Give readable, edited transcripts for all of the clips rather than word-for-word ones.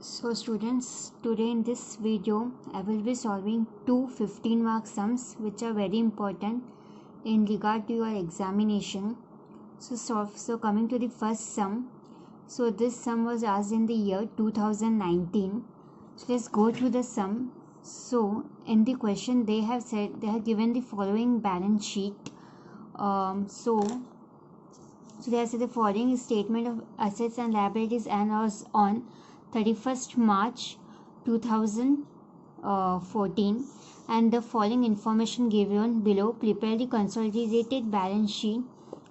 So students, today in this video I will be solving two 15-mark sums which are very important in regard to your examination. So coming to the first sum. So this sum was asked in the year 2019. So let's go through the sum. So in the question they have given the following balance sheet. So they have said the following statement of assets and liabilities and was on 31st March 2014, and the following information given below. Prepare the consolidated balance sheet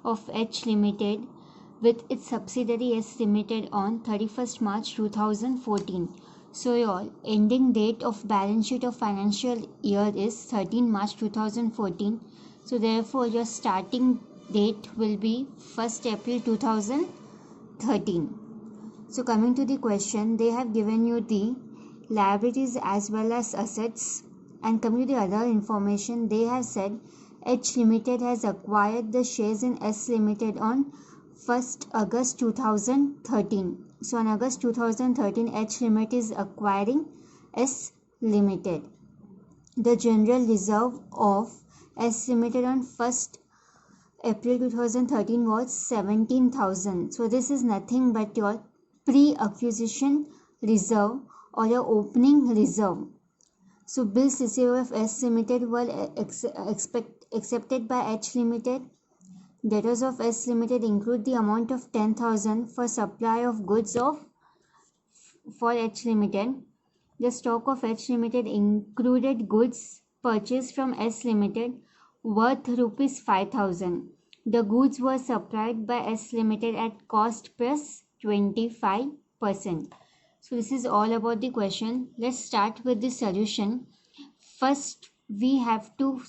of H Limited with its subsidiary S Limited on 31st March 2014. So your ending date of balance sheet of financial year is 13 March 2014. So therefore your starting date will be 1st April 2013. So coming to the question, they have given you the liabilities as well as assets, and coming to the other information, they have said H Limited has acquired the shares in S Limited on 1st August 2013. So on August 2013, H Limited is acquiring S Limited. The general reserve of S Limited on 1st April 2013 was 17,000. So this is nothing but your pre-acquisition reserve or your opening reserve. So bills receivable of S Limited were accepted by H Limited. Debtors of S Limited include the amount of 10,000 for supply of goods for H Limited. The stock of H Limited included goods purchased from S Limited worth rupees 5,000. The goods were supplied by S Limited at cost plus 25%. So this is all about the question. Let's start with the solution. First we have to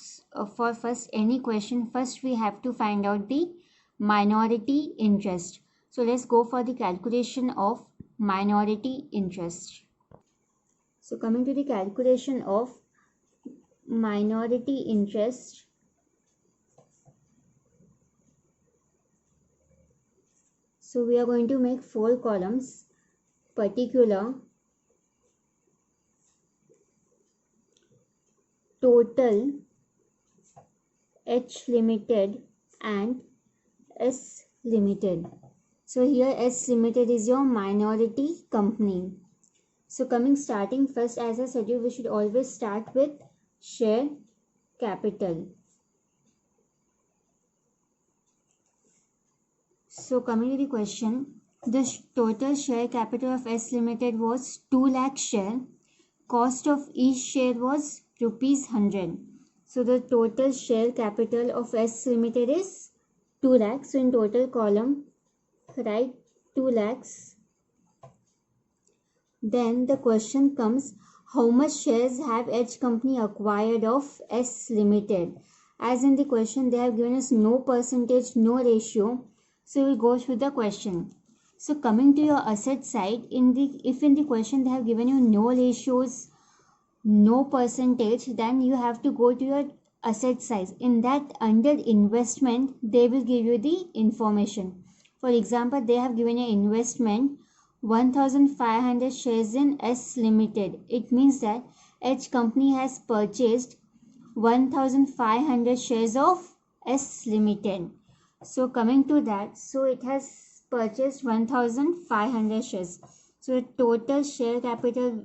any question, first we have to find out the minority interest. So let's go for the calculation of minority interest. So coming to the calculation of minority interest, so we are going to make 4 columns: particular, total, H Limited and S Limited. So here S Limited is your minority company. So starting first, as I said you, we should always start with share capital. So coming to the question, the total share capital of S Limited was 2 lakh share. Cost of each share was rupees 100. So the total share capital of S Limited is 2 lakhs. So in total column, write 2 lakhs. Then the question comes, how much shares have H company acquired of S Limited? As in the question, they have given us no percentage, no ratio. So we'll go through the question. So coming to your asset side, if in the question they have given you no ratios, no percentage, then you have to go to your asset size. In that, under investment, they will give you the information. For example, they have given you investment 1,500 shares in S Limited. It means that H company has purchased 1,500 shares of S Limited. So coming to that, so it has purchased 1,500 shares. So the total share capital,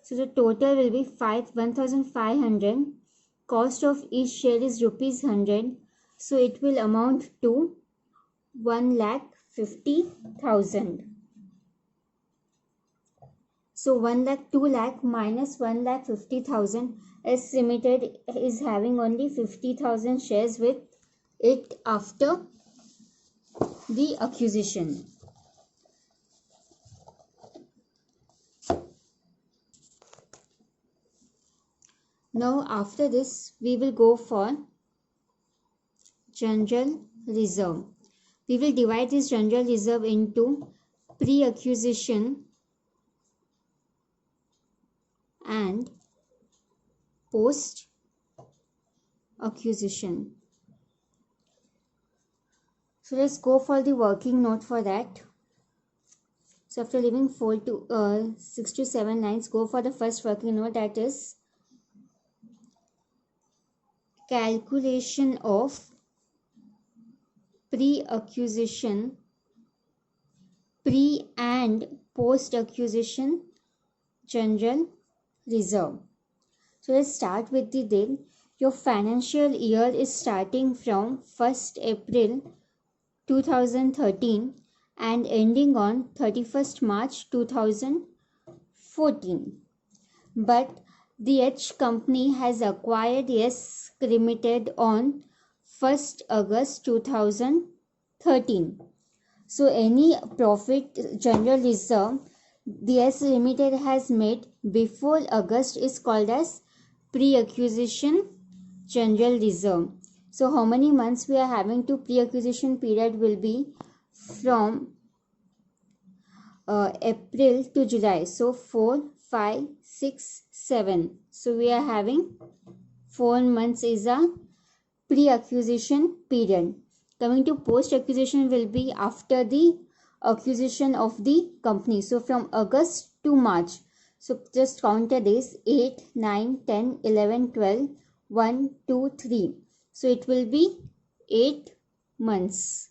so the total will be 1,500. Cost of each share is rupees 100. So it will amount to 1,50,000. So 2 lakh minus 1,50,000. S Limited is having only 50,000 shares with it after the acquisition. Now after this we will go for general reserve. We will divide this general reserve into pre-acquisition and post-acquisition. So let's go for the working note for that. So after leaving 6 to 7 lines, go for the first working note, that is calculation of pre-acquisition, pre and post-acquisition general reserve. So let's start with the date. Your financial year is starting from 1st April 2013 and ending on 31st March 2014. But the H company has acquired Yes Limited on 1st August 2013. So any profit general reserve the Yes Limited has made before August is called as pre-acquisition general reserve. So how many months we are having to pre-acquisition period will be from April to July. So 4, 5, 6, 7. So we are having 4 months is a pre-acquisition period. Coming to post-acquisition will be after the acquisition of the company. So from August to March. So just count the days 8, 9, 10, 11, 12, 1, 2, 3. So it will be 8 months.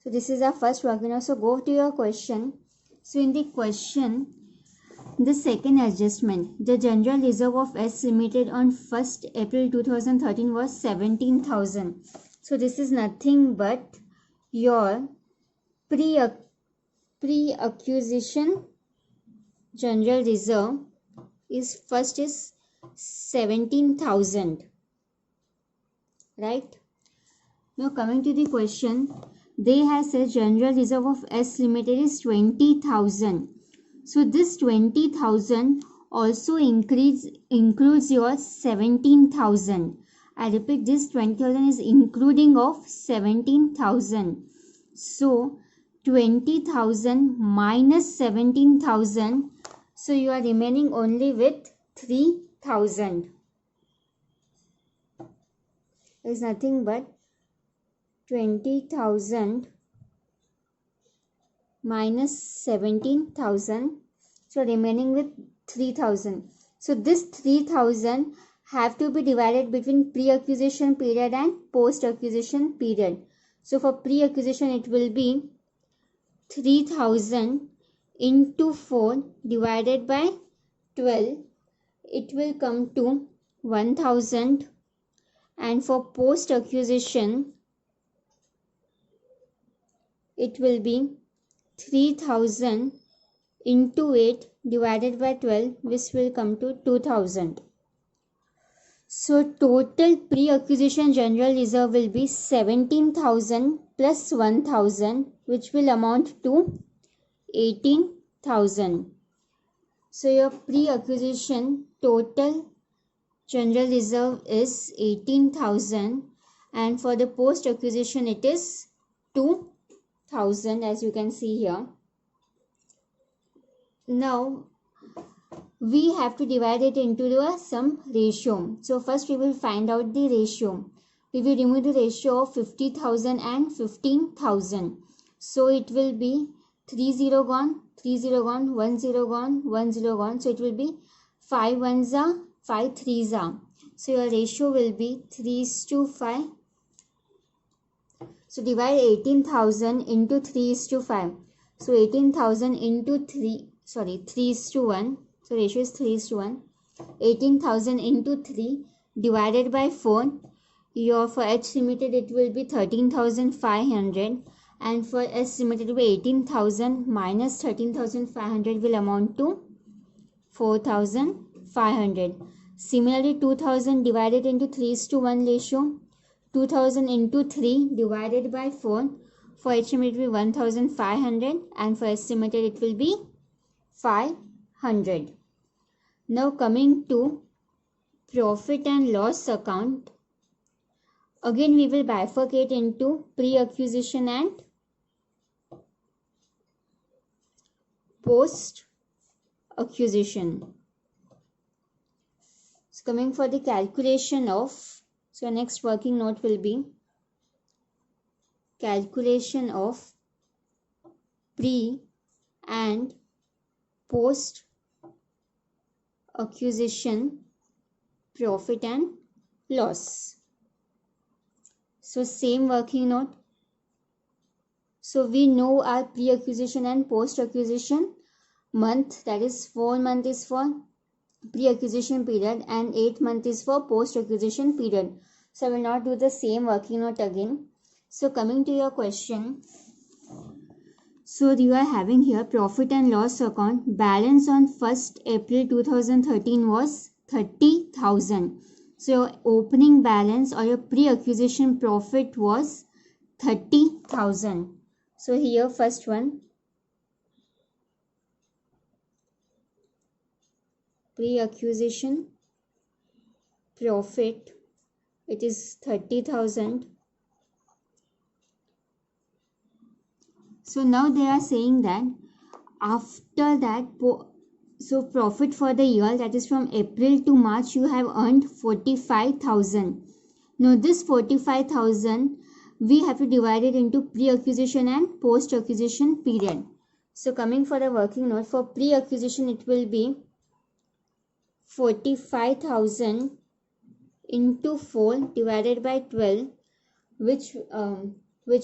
So this is our first working note. So go to your question. So in the question, the second adjustment, the general reserve of S Limited on 1st April 2013 was 17,000. So this is nothing but your pre-acquisition general reserve is first is 17,000, right? Now coming to the question, they have said general reserve of S Limited is 20,000. So this 20,000 also includes your 17,000. I repeat, this 20,000 is including of 17,000. So 20,000 minus 17,000. So you are remaining only with 3,000. There is nothing but 20,000 minus 17,000. So remaining with 3,000. So this 3,000 have to be divided between pre-acquisition period and post-acquisition period. So for pre-acquisition it will be 3,000 into 4 divided by 12. It will come to 1,000. And for post-acquisition it will be 3,000 into 8 divided by 12, which will come to 2,000. So total pre-acquisition general reserve will be 17,000 plus 1,000, which will amount to 18,000. So your pre-acquisition total general reserve is 18,000, and for the post-acquisition it is 2,000, as you can see here. Now we have to divide it into some ratio. So first we will find out the ratio. We will remove the ratio of 50,000 and 15,000. So it will be 30 gone, 30 gone, 10 gone, 10 gone. So it will be 5 ones are, 5 threes are. So your ratio will be 3:5. So divide 18,000 into 3:5. So 18,000 into 3:1. So ratio is 3:1. 18,000 into 3 divided by 4. For H Limited it will be 13,500, and for S Limited it will be 18,000 minus 13,500 will amount to 4,500. Similarly 2,000 divided into 3:1 ratio. 2,000 into 3 divided by 4. For H Limited it will be 1,500, and for S Limited it will be 500. Now coming to profit and loss account. Again we will bifurcate into pre-acquisition and post-acquisition. So coming for the calculation of, so next working note will be calculation of pre and post acquisition profit and loss. So same working note. So we know our pre-acquisition and post-acquisition month, that is 4 month is for pre-acquisition period and 8 month is for post-acquisition period. So I will not do the same working note again. So coming to your question, so you are having here profit and loss account. Balance on 1st April 2013 was 30,000. So your opening balance or your pre-acquisition profit was 30,000. So here first one, pre-acquisition profit, it is 30,000. So now they are saying that after that, so profit for the year, that is from April to March, you have earned 45,000. Now this 45,000 we have to divide it into pre-acquisition and post-acquisition period. So coming for the working note, for pre-acquisition it will be 45,000 into 4 divided by 12, which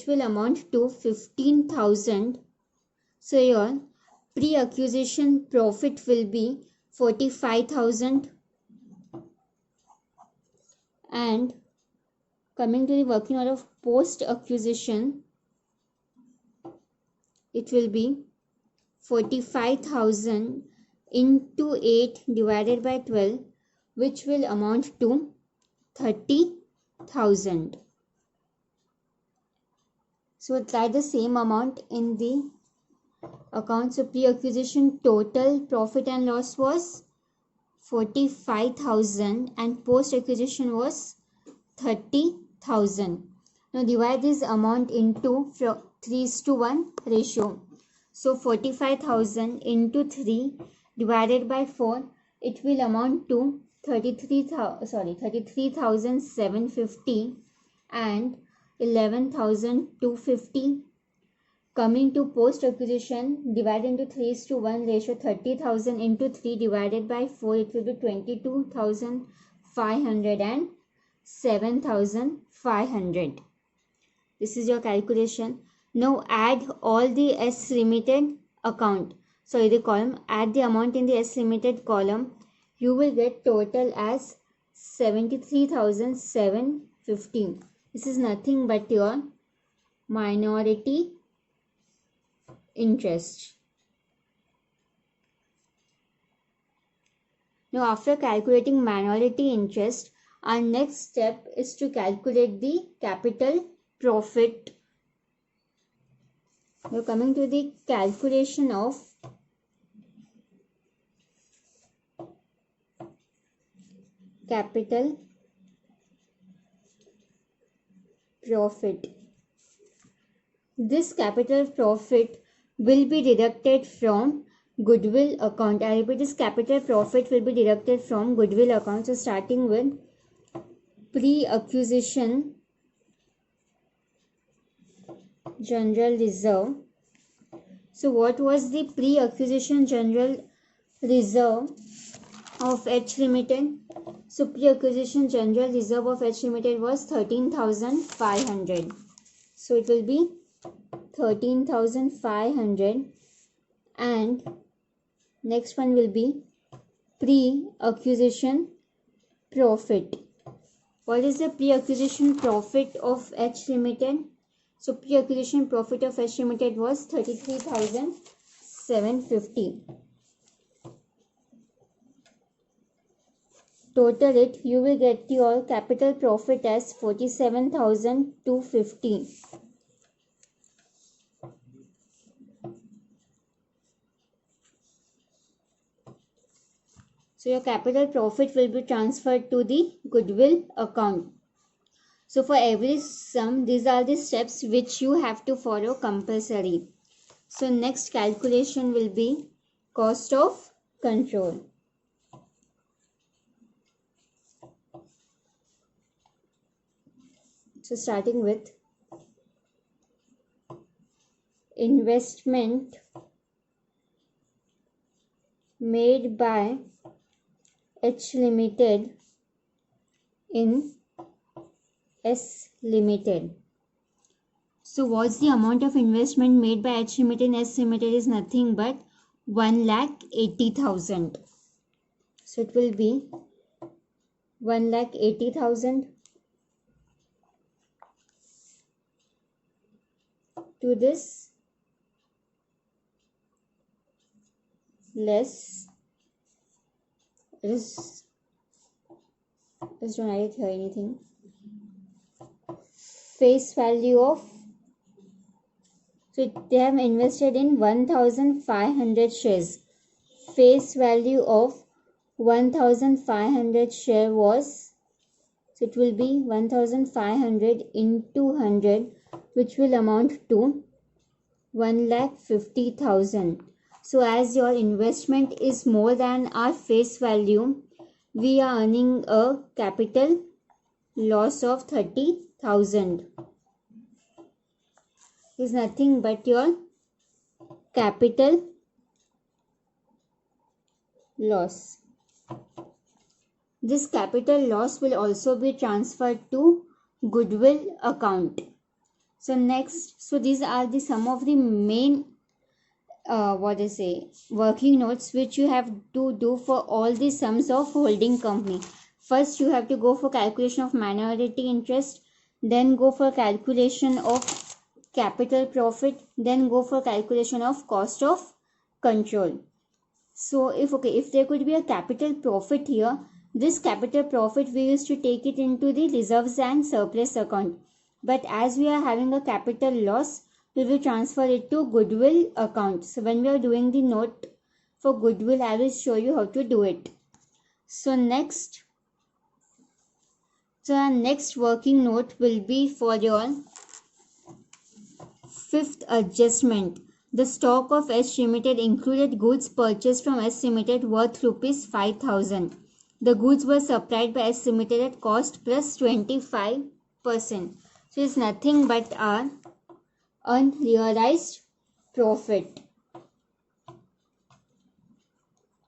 will amount to 15,000. So your pre-acquisition profit will be 45,000, and coming to the working out of post-acquisition, it will be 45,000 into 8 divided by 12, which will amount to 30,000. So write the same amount in the account. So pre-acquisition total profit and loss was 45,000 and post-acquisition was 30,000. Now divide this amount into 3:1 ratio. So 45,000 into 3 divided by 4, it will amount to 33,750 and 11,250. Coming to post acquisition, divide into 3:1 ratio, 30,000 into 3 divided by 4, it will be 22,500 and 7,500. This is your calculation. Now add all the S Limited account. So the column, add the amount in the S Limited column. You will get total as 73,750. This is nothing but your minority interest. Now after calculating minority interest, our next step is to calculate the capital profit. Now coming to the calculation of capital profit. This capital profit will be deducted from goodwill account. I repeat, this capital profit will be deducted from goodwill account. So starting with pre-acquisition general reserve. So what was the pre-acquisition general reserve of H Limited? So pre-acquisition general reserve of H Limited was 13,500. So it will be 13,500, and next one will be pre-acquisition profit. What is the pre-acquisition profit of H Limited? So pre-acquisition profit of H Limited was 33,750. Total it, you will get your capital profit as 47,250. So your capital profit will be transferred to the goodwill account. So for every sum, these are the steps which you have to follow compulsory. So next calculation will be cost of control. So starting with investment made by H Limited in S Limited. So what's the amount of investment made by H Limited in S Limited is nothing but 1,80,000. So it will be 1,80,000 to this less. Just don't write here anything. Face value of, so they have invested in 1,500 shares. Face value of 1,500 share was, so it will be 1,500 into 100, which will amount to 1,50,000. So as your investment is more than our face value, we are earning a capital loss of 30,000. Is nothing but your capital loss. This capital loss will also be transferred to goodwill account. So next, so these are the some of the main working notes which you have to do for all the sums of holding company. First you have to go for calculation of minority interest, then go for calculation of capital profit, then go for calculation of cost of control. So if there could be a capital profit here, this capital profit we used to take it into the reserves and surplus account, but as we are having a capital loss, we will transfer it to goodwill account. So when we are doing the note for goodwill, I will show you how to do it. So our next working note will be for your fifth adjustment. The stock of S Limited included goods purchased from S Limited worth rupees 5,000. The goods were supplied by S Limited at cost plus 25%. So it's nothing but our unrealized profit.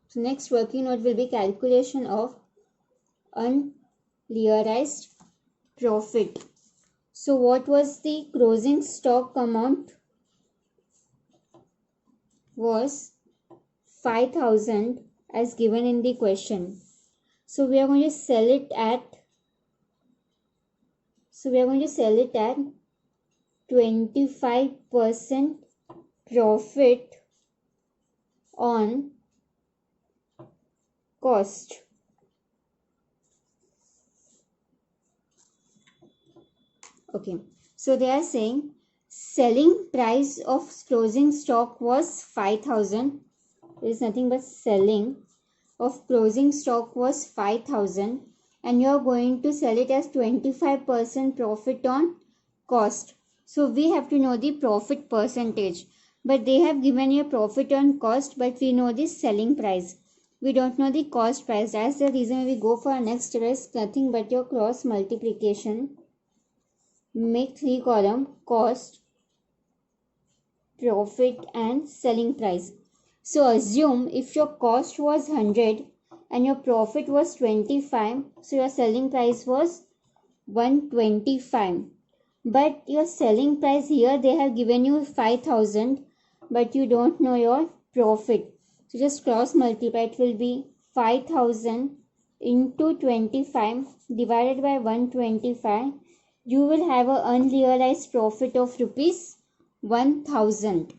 So next working note will be calculation of unrealized profit. So what was the closing stock amount? Was 5,000 as given in the question. So we are going to sell it at 25% profit on cost. Okay, so they are saying selling price of closing stock was 5,000. There is nothing but selling of closing stock was 5,000 and you are going to sell it as 25% profit on cost. So we have to know the profit percentage, but they have given you a profit on cost, but we know the selling price. We don't know the cost price. That's the reason we go for our next step is nothing but your cross multiplication. Make 3 column: cost, profit and selling price. So assume if your cost was 100 and your profit was 25, so your selling price was 125. But your selling price here they have given you 5,000, but you don't know your profit. So just cross multiply. It will be 5,000 into 25 divided by 125. You will have an unrealized profit of rupees 1,000.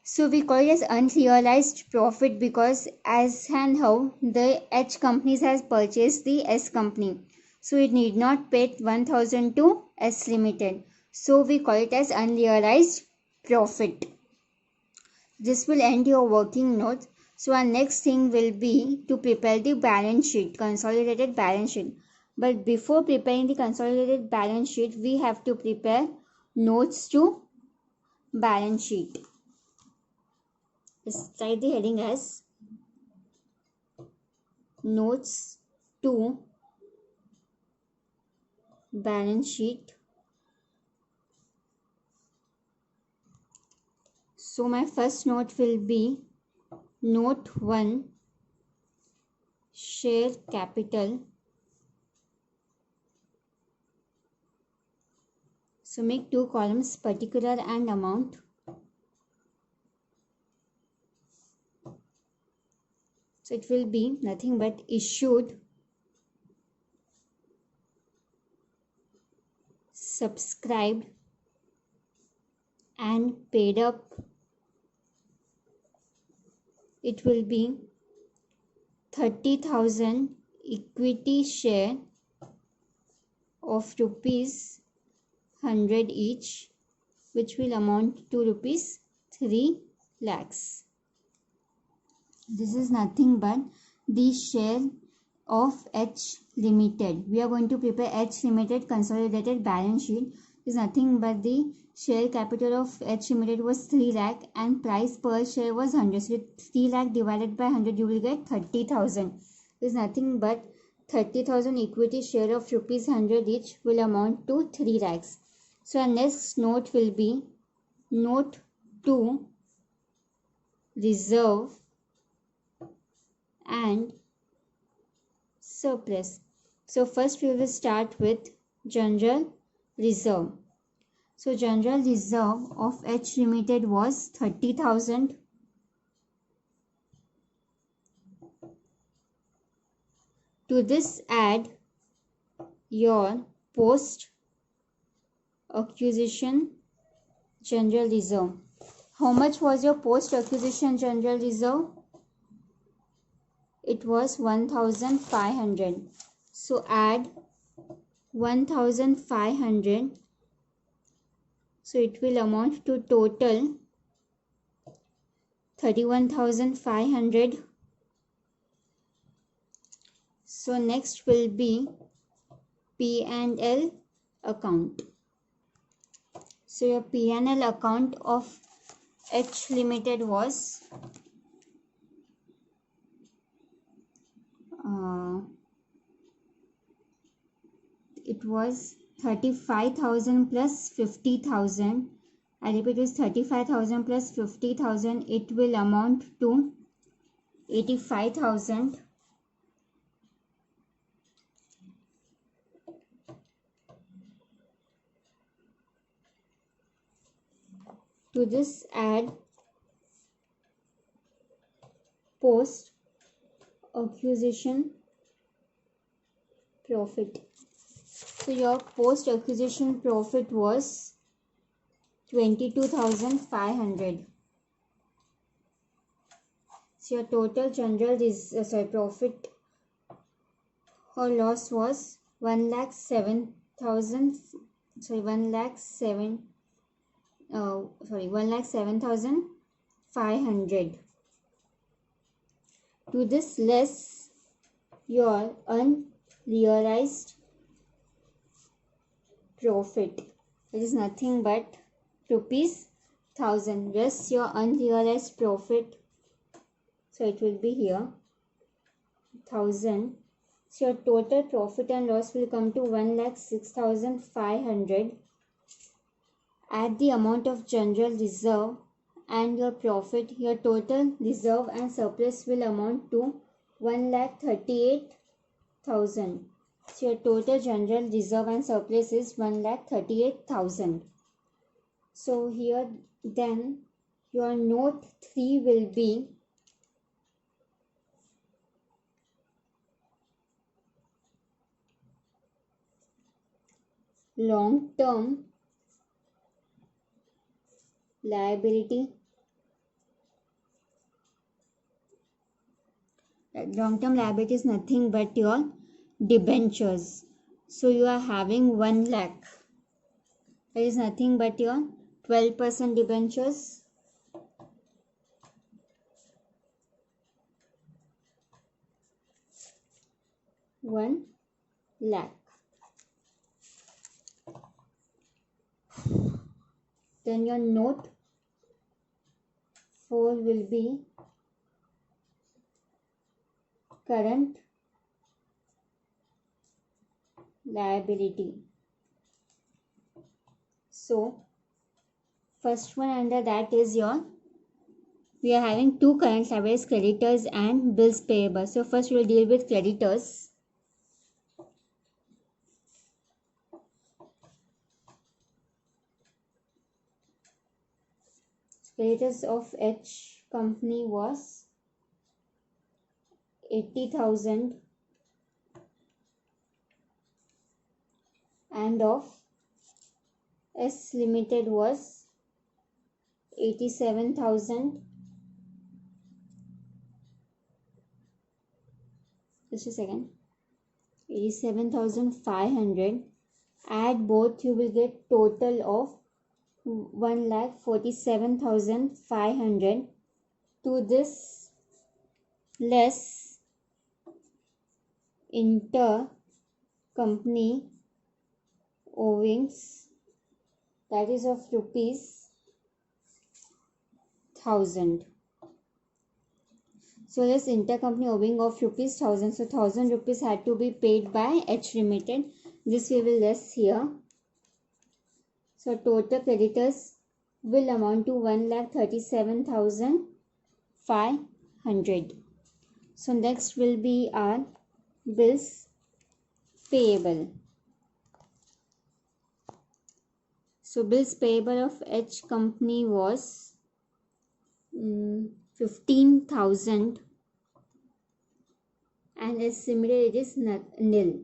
So we call it as unrealized profit because as and how the H companies has purchased the S company. So it need not pay 1,000 to S Limited. So we call it as unrealized profit. This will end your working note. So our next thing will be to prepare the balance sheet, consolidated balance sheet. But before preparing the consolidated balance sheet, we have to prepare notes to balance sheet. Just write the heading as notes to balance sheet. So my first note will be note 1, share capital. So make 2 columns, particular and amount. So it will be nothing but issued, subscribed and paid up. It will be 30,000 equity share of rupees 100 each, which will amount to rupees 3 lakhs. This is nothing but the share of H Limited. We are going to prepare H Limited consolidated balance sheet. Is nothing but the share capital of H Limited was 3 lakh and price per share was 100. So 3 lakh divided by 100 you will get 30,000. Is nothing but 30,000 equity share of rupees 100 each will amount to 3 lakhs. So our next note will be note 2, reserve and surplus. So first we will start with general reserve. So general reserve of H Limited was 30,000. To this add your post acquisition general reserve. How much was your post acquisition general reserve? It was 1,500. So add 1,500. So it will amount to total 31,500. So next will be P&L account. So your P&L account of H Limited was it was 35,000 plus 50,000. I repeat, it is 35,000 plus 50,000. It will amount to 85,000. To this add post acquisition profit. So your post acquisition profit was 22,500. So your total general profit or loss was 1,07,500. To this less your unrealized profit. It is nothing but rupees 1,000. Rest your unrealized profit. So it will be here 1,000. So your total profit and loss will come to 1,06,500. Add the amount of general reserve and your profit. Your total reserve and surplus will amount to 1,38,000. So your total general reserve and surplus is 1,38,000. So here then your note 3 will be long-term liability. Long-term liability is nothing but your debentures. So you are having 1 lakh. That is nothing but your 12% debentures. One lakh. Then your note 4 will be current liability. So first one under that is your we are having two current liabilities, creditors and bills payable. So first we will deal with creditors. Creditors of H company was 80,000 and of S Limited was 87,000. Just a second. 87,500. Add both, you will get total of 1,47,500. To this less intercompany owings, that is of rupees 1,000. So less intercompany owing of rupees 1,000. So 1,000 rupees had to be paid by H Limited. This we will less here. So total creditors will amount to 1,37,500. So next will be our bills payable. So bills payable of H company was 15,000 and as similar it is nil.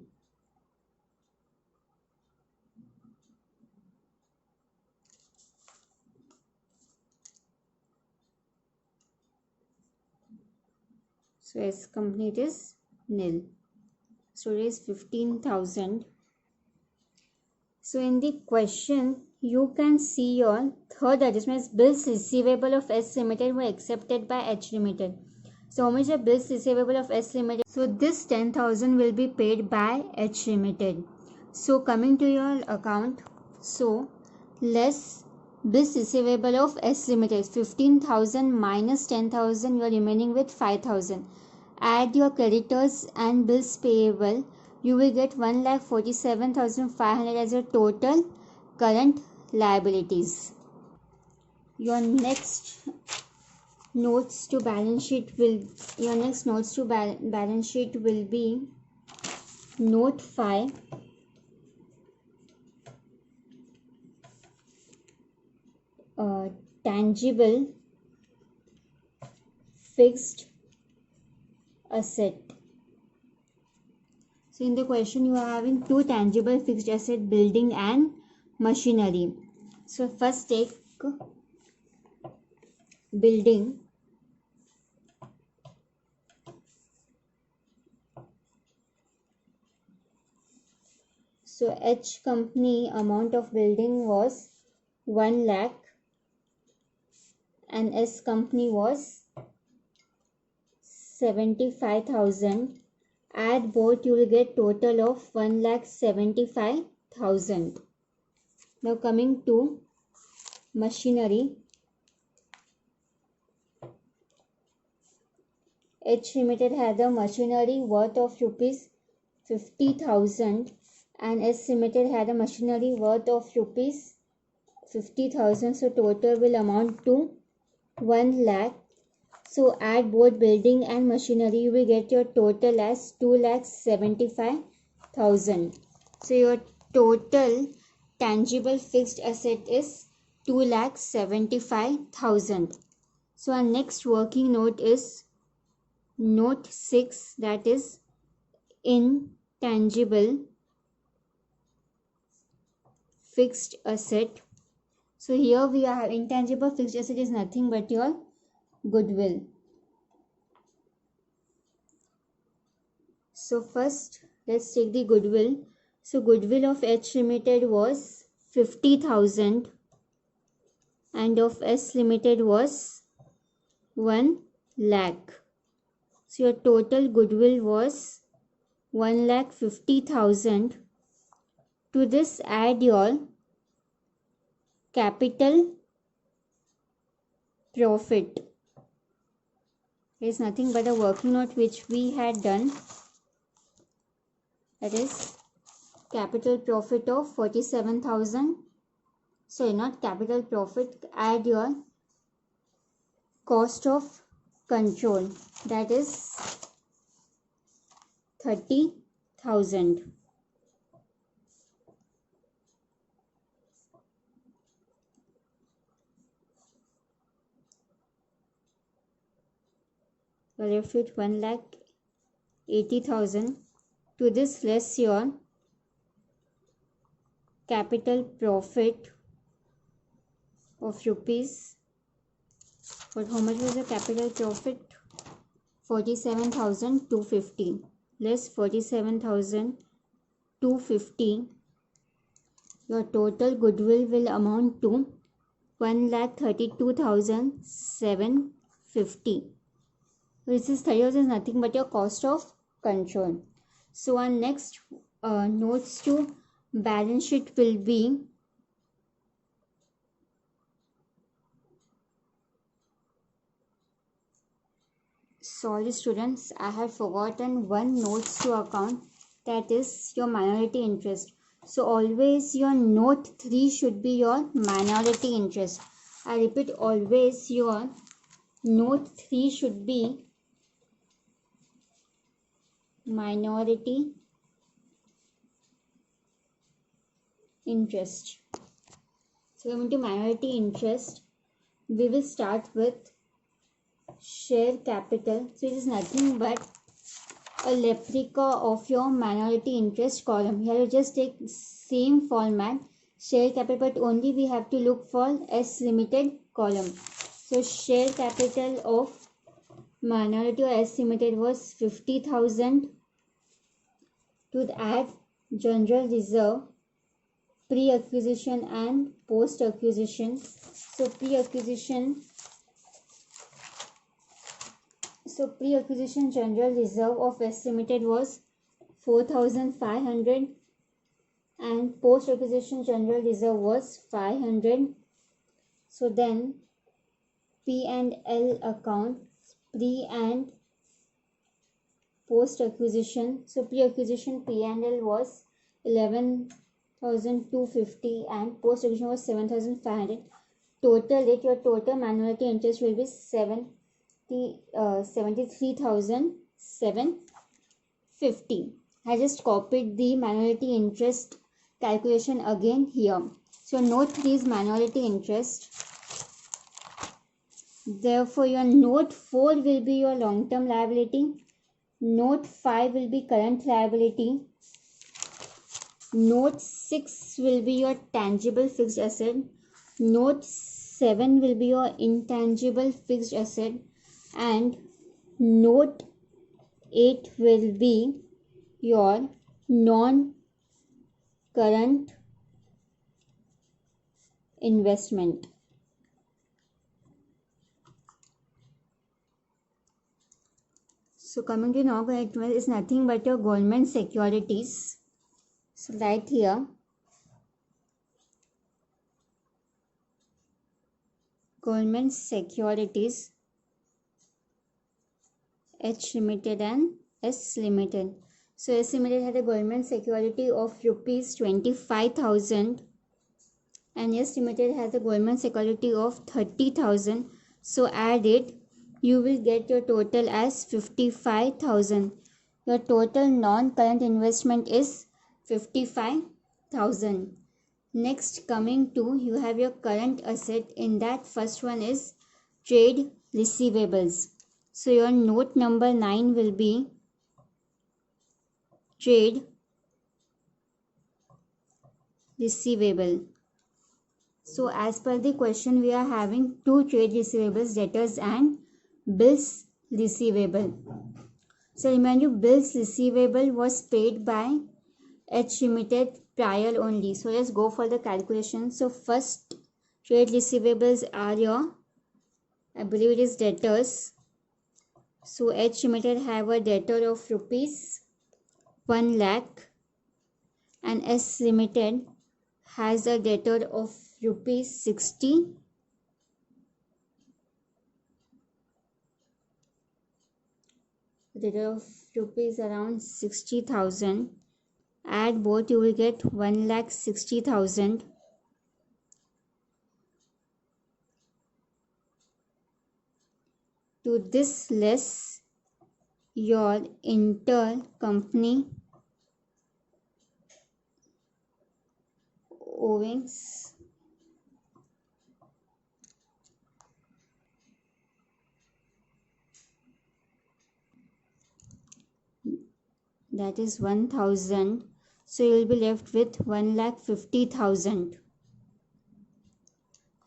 So S company it is nil. So it is 15,000. So in the question you can see your third adjustment, bills receivable of S Limited were accepted by H Limited. So how much are bills receivable of S Limited? So this 10,000 will be paid by H Limited. So coming to your account, so less bills receivable of S Limited, 15,000 minus 10,000, you are remaining with 5,000. Add your creditors and bills payable, you will get 1,47,500 as your total current liabilities. Your next notes to balance sheet will be note 5. Tangible fixed asset. So in the question you are having two tangible fixed asset, building and machinery. So first take building. So H company amount of building was 1 lakh and S company was 75,000. Add both, you will get total of 1,75,000. Now coming to machinery. H Limited had a machinery worth of rupees 50,000 and S Limited had a machinery worth of rupees 50,000. So total will amount to 1 lakh. So add both building and machinery, you will get your total as 2,75,000. So your total tangible fixed asset is 2,75,000. So our next working note is note 6, that is intangible fixed asset. So here we are, intangible fixed asset is nothing but your goodwill. So first let's take the goodwill. So goodwill of H Limited was 50,000 and of S Limited was 1 lakh. So your total goodwill was 1,50,000. To this add your capital profit. It is nothing but a working note which we had done. That is capital profit of 47,000. Sorry, not capital profit. Add your cost of control, that is 30,000. You're left with 1,80,000. To this less your capital profit of rupees. But how much was the capital profit? 47,250 less 47,250. Your total goodwill will amount to 1,32,750. This is 30,000 is nothing but your cost of control. So our next notes to balance sheet will be sorry students, I have forgotten one notes to account, that is your minority interest. So always your note 3 should be your minority interest. I repeat, always your note 3 should be minority interest. So coming to minority interest, we will start with share capital. So it is nothing but a replica of your minority interest column. Here you just take same format, share capital, but only we have to look for S limited column. So share capital of minority or S limited was 50,000. To add general reserve, pre-acquisition and post-acquisition. So pre-acquisition general reserve of S Limited was 4,500 and post-acquisition general reserve was 500. So then P&L account, pre and post-acquisition. So pre-acquisition P&L was 11,250 and post-acquisition was 7,500. Total it, your total minority interest will be 73,750. I just copied the minority interest calculation again here. So note 3 is minority interest. Therefore your note 4 will be your long-term liability. Note 5 will be current liability. Note 6 will be your tangible fixed asset. Note 7 will be your intangible fixed asset. And note 8 will be your non-current investment. So coming to non-current investment is nothing but your government securities. So right here, government securities, H Limited and S Limited. So S Limited had a government security of rupees 25,000 and S Limited has a government security of 30,000. So add it, you will get your total as 55,000. Your total non-current investment is 55,000. Next, coming to, you have your current asset. In that, first one is trade receivables. So your note number 9 will be trade receivable. So as per the question, we are having two trade receivables, debtors and bills receivable. So remind you, bills receivable was paid by H Limited prior only. So let's go for the calculation. So first trade receivables are your, I believe it is debtors. So H Limited have a debtor of rupees 1 lakh and S Limited has a debtor of rupees 60. Debtor of rupees around 60,000. Add both, you will get 1,60,000. To this less your intercompany owings, that is 1000. So you will be left with 1,50,000.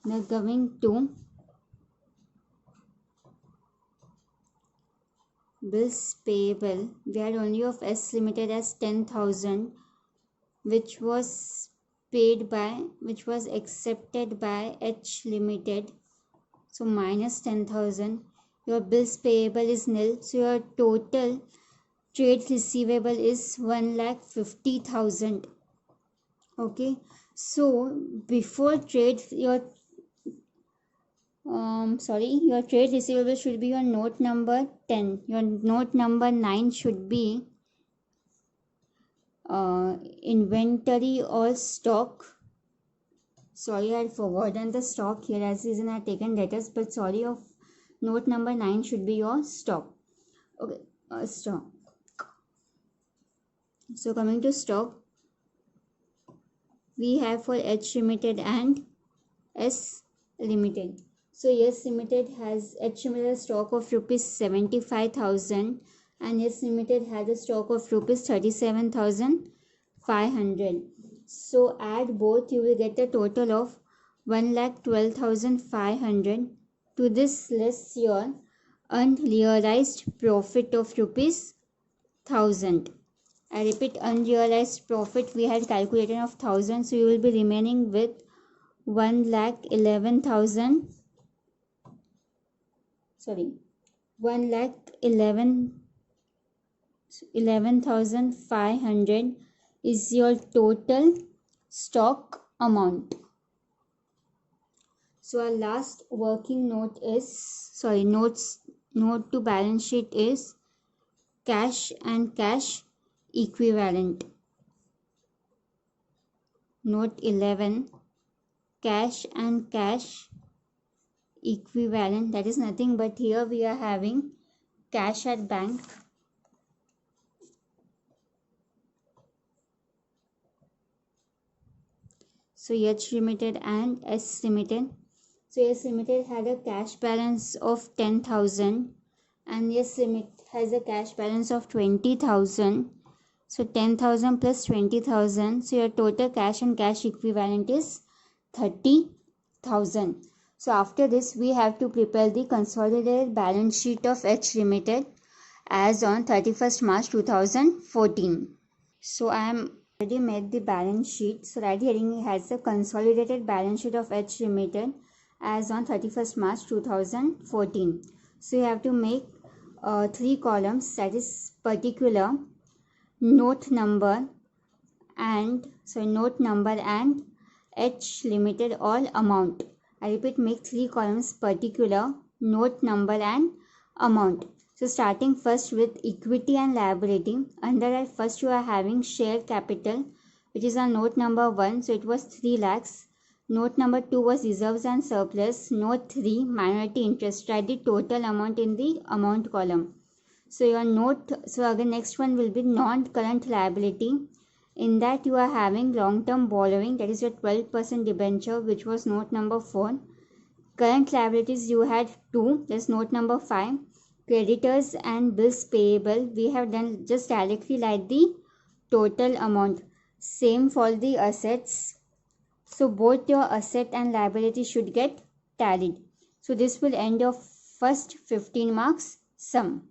Now coming to bills payable, we had only of S Limited as 10,000, which was accepted by H Limited. So minus 10,000. Your bills payable is nil. So your total trade receivable is 1,50,000. Okay. So before trade, your trade receivable should be your note number 10. Your note number 9 should be inventory or stock. Sorry, I had forgotten the stock here, as reason I had taken letters, but sorry, of note number 9 should be your stock. Okay, stock. So coming to stock, we have for H Limited and S Limited. So S Limited has H Limited stock of rupees 75,000 and S Limited has a stock of rupees 37,500. So add both, you will get a total of 1,12,500. To this less your unrealized profit of rupees 1,000. I repeat, unrealized profit we had calculated of 1,000. So you will be remaining with 1,11,000. Sorry, 1,11,500 is your total stock amount. So our last working note to balance sheet is cash and cash equivalent. Note 11, cash and cash equivalent, that is nothing but here we are having cash at bank, so H Limited and S Limited. So S Limited had a cash balance of 10,000 and S Limited has a cash balance of 20,000. So 10,000 plus 20,000, so your total cash and cash equivalent is 30,000. So after this we have to prepare the consolidated balance sheet of H Limited as on 31st March 2014. So I am already made the balance sheet. So right here it has the consolidated balance sheet of H Limited as on 31st March 2014. So you have to make 3 columns, that is particular, note number and H Limited all amount. I repeat, make 3 columns, particular, note number and amount. So starting first with equity and liability, under that first you are having share capital, which is on note number 1, so it was 3 lakhs. Note number 2 was reserves and surplus. Note 3, minority interest. Write the total amount in the amount column. So your note, so again next one will be non-current liability. In that you are having long-term borrowing, that is your 12% debenture, which was note number 4. Current liabilities you had 2, that's note number 5. Creditors and bills payable, we have done just directly like the total amount. Same for the assets. So both your asset and liability should get tallied. So this will end your first 15 marks sum.